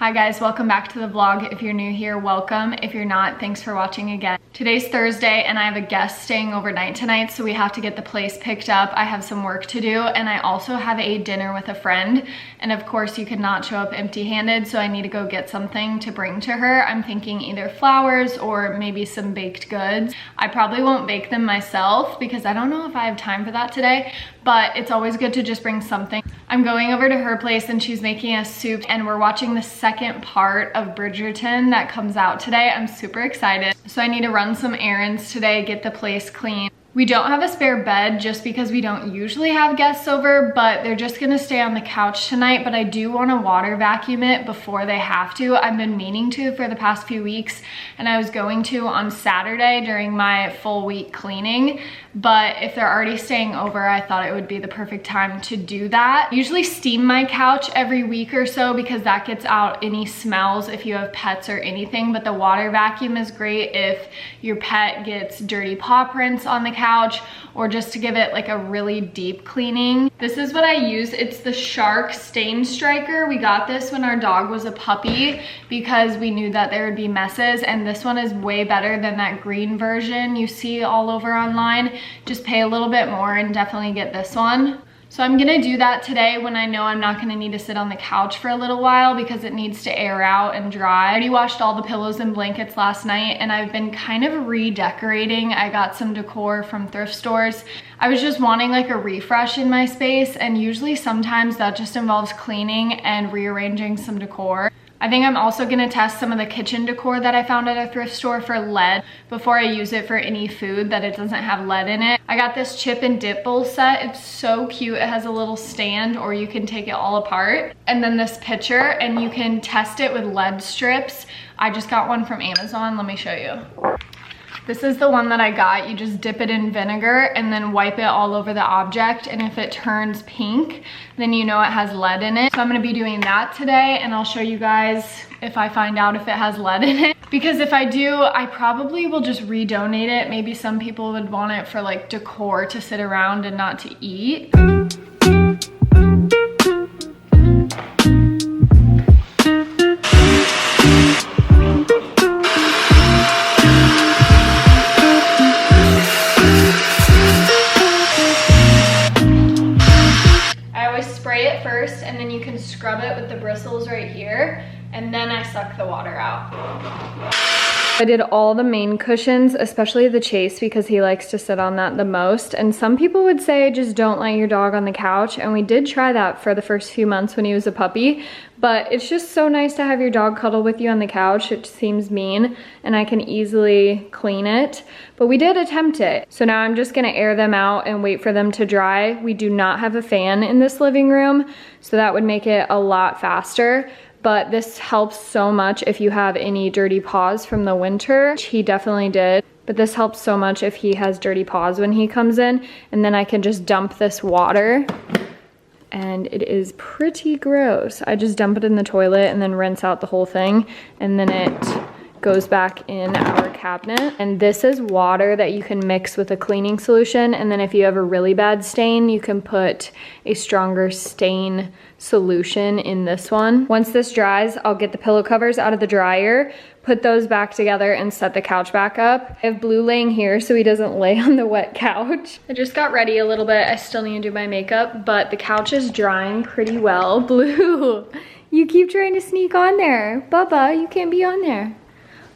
Hi guys, welcome back to the vlog. If you're new here, welcome. If you're not, thanks for watching again. Today's Thursday and I have a guest staying overnight tonight, so we have to get the place picked up. I have some work to do and I also have a dinner with a friend. And of course you cannot show up empty-handed, so I need to go get something to bring to her. I'm thinking either flowers or maybe some baked goods. I probably won't bake them myself because I don't know if I have time for that today, but it's always good to just bring something. I'm going over to her place and she's making us soup and we're watching the second part of Bridgerton that comes out today. I'm super excited. So I need to run some errands today, get the place clean. We don't have a spare bed just because we don't usually have guests over, but they're just gonna stay on the couch tonight, but I do wanna water vacuum it before they have to. I've been meaning to for the past few weeks, and I was going to on Saturday during my full week cleaning, but if they're already staying over, I thought it would be the perfect time to do that. I usually steam my couch every week or so because that gets out any smells if you have pets or anything, but the water vacuum is great if your pet gets dirty paw prints on the couch or just to give it like a really deep cleaning. This is what I use. It's the Shark Stain Striker. We got this when our dog was a puppy because we knew that there would be messes, and this one is way better than that green version you see all over online. Just pay a little bit more and definitely get this one. So I'm gonna do that today when I know I'm not gonna need to sit on the couch for a little while because it needs to air out and dry. I already washed all the pillows and blankets last night and I've been kind of redecorating. I got some decor from thrift stores. I was just wanting like a refresh in my space, and usually sometimes that just involves cleaning and rearranging some decor. I think I'm also gonna test some of the kitchen decor that I found at a thrift store for lead before I use it for any food that it doesn't have lead in it. I got this chip and dip bowl set. It's so cute. It has a little stand or you can take it all apart. And then this pitcher, and you can test it with lead strips. I just got one from Amazon. Let me show you. This is the one that I got. You just dip it in vinegar and then wipe it all over the object, and if it turns pink, then you know it has lead in it. So I'm gonna be doing that today, and I'll show you guys if I find out if it has lead in it. Because if I do, I probably will just redonate it. Maybe some people would want it for like decor to sit around and not to eat. First, and then you can scrub it with the bristles right here, and then I suck the water out. I did all the main cushions, especially the Chase, because he likes to sit on that the most. And some people would say just don't let your dog on the couch, and we did try that for the first few months when he was a puppy, but it's just so nice to have your dog cuddle with you on the couch. It seems mean and I can easily clean it, but we did attempt it. So now I'm just gonna air them out and wait for them to dry. We do not have a fan in this living room, so that would make it a lot faster. But this helps so much if you have any dirty paws from the winter. He definitely did. But this helps so much if he has dirty paws when he comes in. And then I can just dump this water. And it is pretty gross. I just dump it in the toilet and then rinse out the whole thing. And then it goes back in our cabinet. And this is water that you can mix with a cleaning solution. And then if you have a really bad stain, you can put a stronger stain solution in this one. Once this dries, I'll get the pillow covers out of the dryer, put those back together, and set the couch back up. I have Blue laying here so he doesn't lay on the wet couch. I just got ready a little bit. I still need to do my makeup, but the couch is drying pretty well. Blue, you keep trying to sneak on there. Bubba, you can't be on there.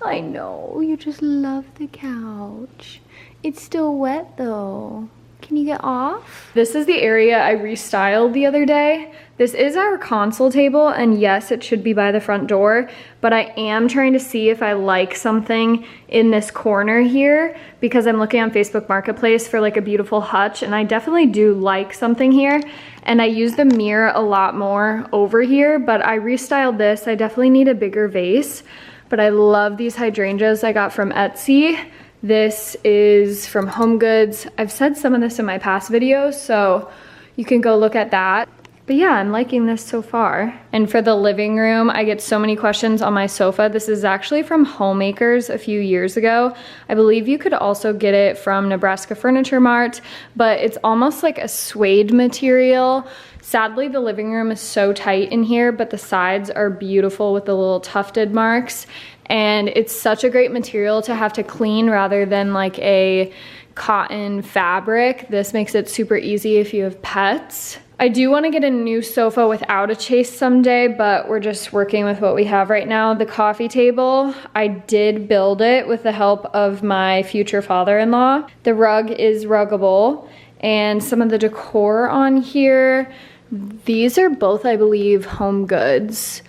I know, you just love the couch. It's still wet though. Can you get off? This is the area I restyled the other day. This is our console table, and yes, it should be by the front door, but I am trying to see if I like something in this corner here because I'm looking on Facebook Marketplace for like a beautiful hutch, and I definitely do like something here. And I use the mirror a lot more over here, but I restyled this. I definitely need a bigger vase, but I love these hydrangeas I got from Etsy. This is from Home Goods. I've said some of this in my past videos, so you can go look at that. But yeah, I'm liking this so far. And for the living room, I get so many questions on my sofa. This is actually from Homemakers a few years ago. I believe you could also get it from Nebraska Furniture Mart, but it's almost like a suede material. Sadly, the living room is so tight in here, but the sides are beautiful with the little tufted marks. And it's such a great material to have to clean rather than like a cotton fabric. This makes it super easy if you have pets. I do want to get a new sofa without a chase someday, but we're just working with what we have right now. The coffee table, I did build it with the help of my future father-in-law. The rug is ruggable, and some of the decor on here, these are both, I believe, Home Goods.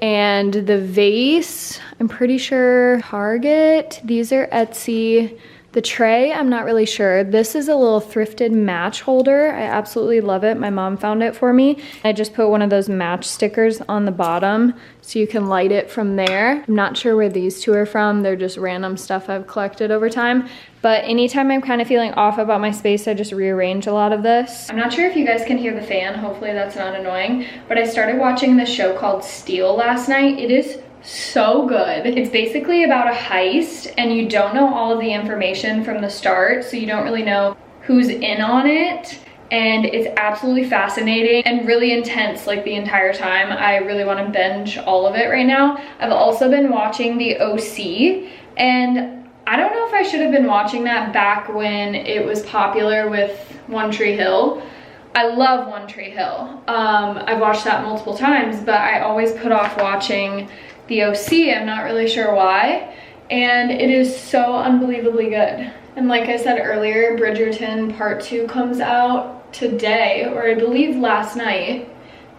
And the vase, I'm pretty sure Target. These are Etsy. The tray, I'm not really sure. This is a little thrifted match holder. I absolutely love it. My mom found it for me. I just put one of those match stickers on the bottom so you can light it from there. I'm not sure where these two are from. They're just random stuff I've collected over time. But anytime I'm kind of feeling off about my space, I just rearrange a lot of this. I'm not sure if you guys can hear the fan. Hopefully that's not annoying. But I started watching this show called Steel last night. It is so good. It's basically about a heist, and you don't know all of the information from the start, so you don't really know who's in on it. And it's absolutely fascinating and really intense like the entire time. I really want to binge all of it right now. I've also been watching the OC, and I don't know if I should have been watching that back when it was popular with One Tree Hill. I love One Tree Hill. I've watched that multiple times, but I always put off watching the OC. I'm not really sure why. And it is so unbelievably good. And like I said earlier, Bridgerton Part 2 comes out today, or I believe last night.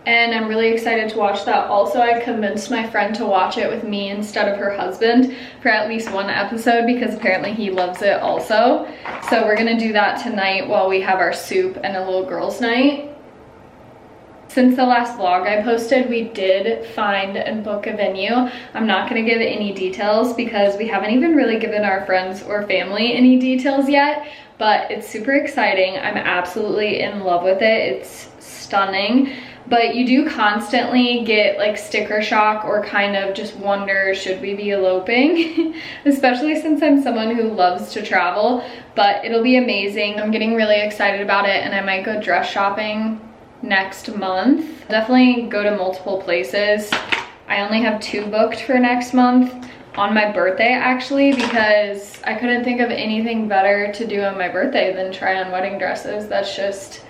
And I'm really excited to watch that. Also, I convinced my friend to watch it with me instead of her husband for at least one episode because apparently he loves it also. So we're gonna do that tonight while we have our soup and a little girls' night. Since the last vlog I posted, we did find and book a venue. I'm not gonna give any details because we haven't even really given our friends or family any details yet, but it's super exciting. I'm absolutely in love with it. It's stunning. But you do constantly get like sticker shock or kind of just wonder, should we be eloping? Especially since I'm someone who loves to travel, but it'll be amazing. I'm getting really excited about it, and I might go dress shopping next month. Definitely go to multiple places. I only have 2 booked for next month on my birthday actually, because I couldn't think of anything better to do on my birthday than try on wedding dresses. That's just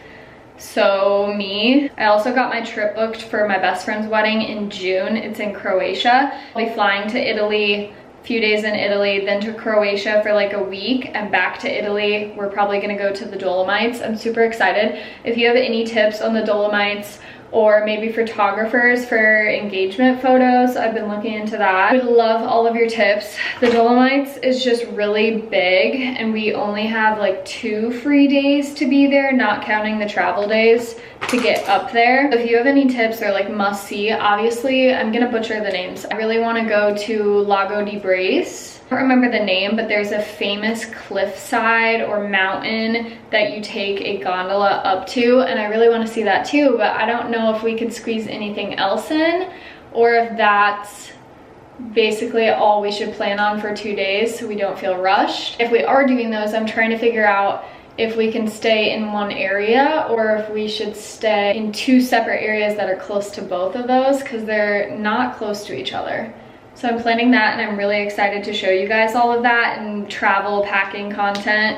so me. I also got my trip booked for my best friend's wedding in June. It's in Croatia. I'll be flying to Italy, a few days in Italy, then to Croatia for like a week, and back to Italy. We're probably gonna go to the Dolomites. I'm super excited. If you have any tips on the Dolomites, or maybe photographers for engagement photos, I've been looking into that. I would love all of your tips. The Dolomites is just really big, and we only have like 2 free days to be there, not counting the travel days to get up there. So if you have any tips or like must see, obviously I'm gonna butcher the names. I really wanna go to Lago di Brace. I don't remember the name, but there's a famous cliffside or mountain that you take a gondola up to, and I really want to see that too, but I don't know if we could squeeze anything else in, or if that's basically all we should plan on for 2 days so we don't feel rushed. If we are doing those, I'm trying to figure out if we can stay in one area or if we should stay in 2 separate areas that are close to both of those, because they're not close to each other. So I'm planning that, and I'm really excited to show you guys all of that and travel packing content.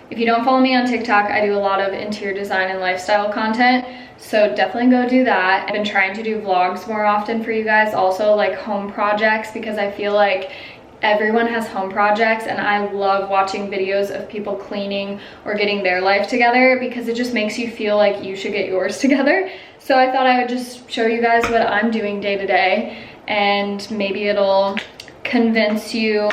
If you don't follow me on TikTok, I do a lot of interior design and lifestyle content, so definitely go do that. I've been trying to do vlogs more often for you guys, also like home projects, because I feel like everyone has home projects, and I love watching videos of people cleaning or getting their life together, because it just makes you feel like you should get yours together. So I thought I would just show you guys what I'm doing day to day, and maybe it'll convince you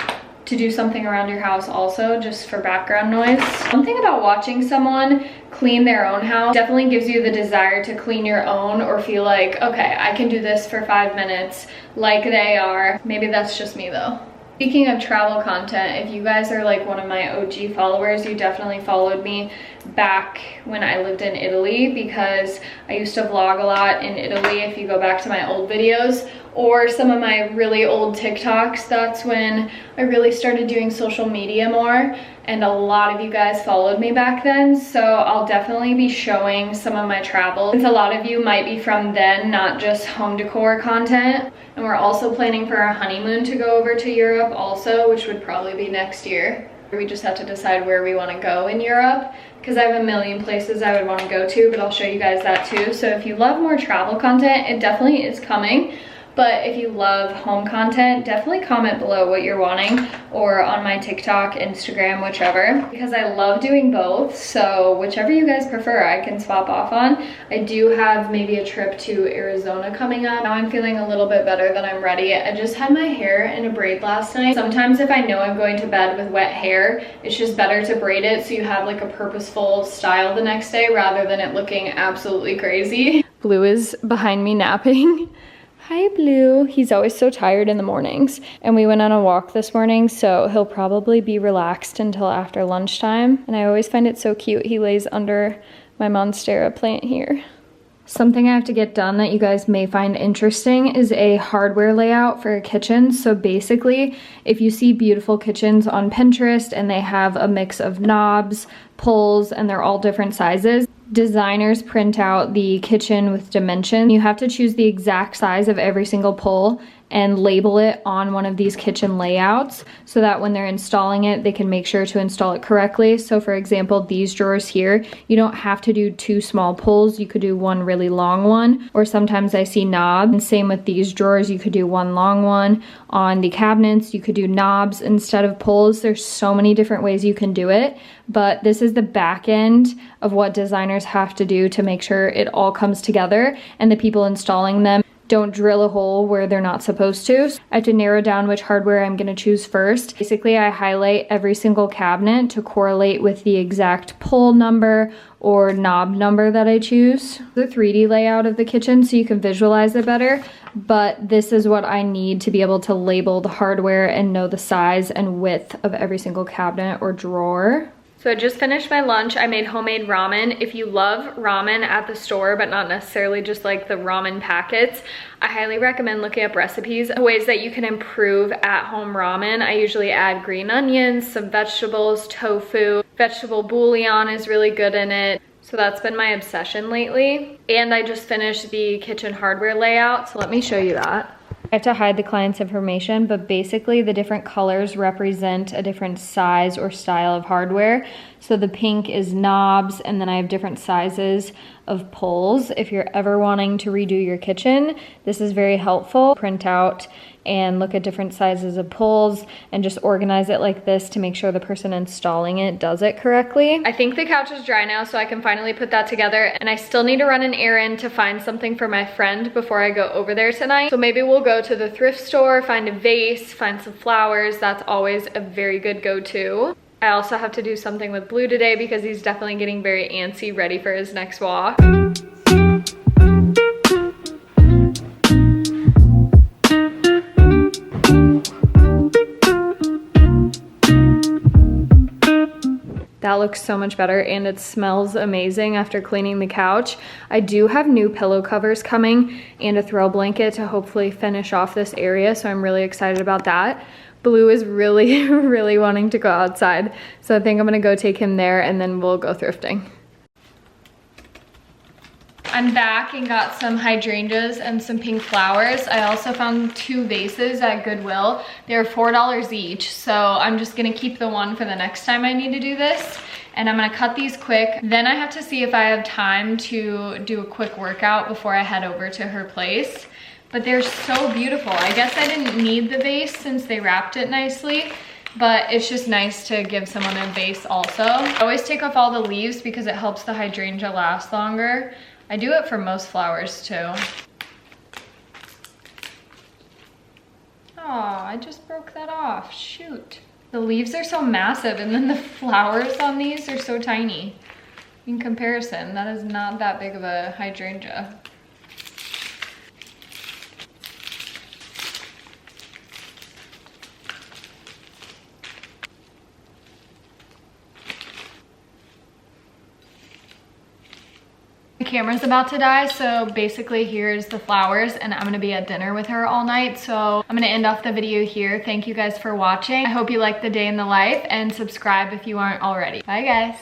to do something around your house also, just for background noise. One thing about watching someone clean their own house definitely gives you the desire to clean your own, or feel like, okay, I can do this for 5 minutes like they are. Maybe that's just me though. Speaking of travel content, if you guys are like one of my OG followers, you definitely followed me back when I lived in Italy, because I used to vlog a lot in Italy. If you go back to my old videos or some of my really old TikToks, that's when I really started doing social media more, and a lot of you guys followed me back then. So I'll definitely be showing some of my travel, since a lot of you might be from then, not just home decor content. And we're also planning for our honeymoon to go over to Europe also, which would probably be next year. We just have to decide where we want to go in Europe, because I have a million places I would want to go to, but I'll show you guys that too. So if you love more travel content, it definitely is coming. But if you love home content, definitely comment below what you're wanting, or on my TikTok, Instagram, whichever, because I love doing both. So whichever you guys prefer, I can swap off on. I do have maybe a trip to Arizona coming up. Now I'm feeling a little bit better than I'm ready. I just had my hair in a braid last night. Sometimes if I know I'm going to bed with wet hair, it's just better to braid it so you have like a purposeful style the next day rather than it looking absolutely crazy. Blue is behind me napping. Hi, Blue. He's always so tired in the mornings. And we went on a walk this morning, so he'll probably be relaxed until after lunchtime. And I always find it so cute. He lays under my Monstera plant here. Something I have to get done that you guys may find interesting is a hardware layout for a kitchen. So basically, if you see beautiful kitchens on Pinterest and they have a mix of knobs, pulls, and they're all different sizes, designers print out the kitchen with dimension. You have to choose the exact size of every single pull and label it on one of these kitchen layouts so that when they're installing it, they can make sure to install it correctly. So for example, these drawers here, you don't have to do 2 small pulls. You could do 1 really long one, or sometimes I see knobs. And same with these drawers, you could do 1 long one. On the cabinets, you could do knobs instead of pulls. There's so many different ways you can do it, but this is the back end of what designers have to do to make sure it all comes together and the people installing them don't drill a hole where they're not supposed to. I have to narrow down which hardware I'm gonna choose first. Basically, I highlight every single cabinet to correlate with the exact pull number or knob number that I choose. The 3D layout of the kitchen so you can visualize it better, but this is what I need to be able to label the hardware and know the size and width of every single cabinet or drawer. So I just finished my lunch. I made homemade ramen. If you love ramen at the store, but not necessarily just like the ramen packets, I highly recommend looking up recipes, ways that you can improve at-home ramen. I usually add green onions, some vegetables, tofu. Vegetable bouillon is really good in it. So that's been my obsession lately. And I just finished the kitchen hardware layout, so let me show you that. I have to hide the client's information, but basically the different colors represent a different size or style of hardware. So the pink is knobs, and then I have different sizes of pulls. If you're ever wanting to redo your kitchen, this is very helpful. Print out and look at different sizes of pulls and just organize it like this to make sure the person installing it does it correctly. I think the couch is dry now, so I can finally put that together, and I still need to run an errand to find something for my friend before I go over there tonight. So maybe we'll go to the thrift store, find a vase, find some flowers. That's always a very good go-to. I also have to do something with Blue today because he's definitely getting very antsy, ready for his next walk. That looks so much better, and it smells amazing after cleaning the couch. I do have new pillow covers coming and a throw blanket to hopefully finish off this area, so I'm really excited about that. Blue is really, really wanting to go outside, so I think I'm gonna go take him there and then we'll go thrifting. I'm back and got some hydrangeas and some pink flowers. I also found 2 vases at Goodwill. They're $4 each, so I'm just gonna keep the one for the next time I need to do this. And I'm gonna cut these quick. Then I have to see if I have time to do a quick workout before I head over to her place. But they're so beautiful. I guess I didn't need the vase since they wrapped it nicely, but it's just nice to give someone a vase also. I always take off all the leaves because it helps the hydrangea last longer. I do it for most flowers too. Aw, I just broke that off, shoot. The leaves are so massive and then the flowers on these are so tiny. In comparison, that is not that big of a hydrangea. camera's about to die, so basically here's the flowers, and I'm gonna be at dinner with her all night. So I'm gonna end off the video here. Thank you guys for watching. I hope you liked the day in the life, and subscribe if you aren't already. Bye guys.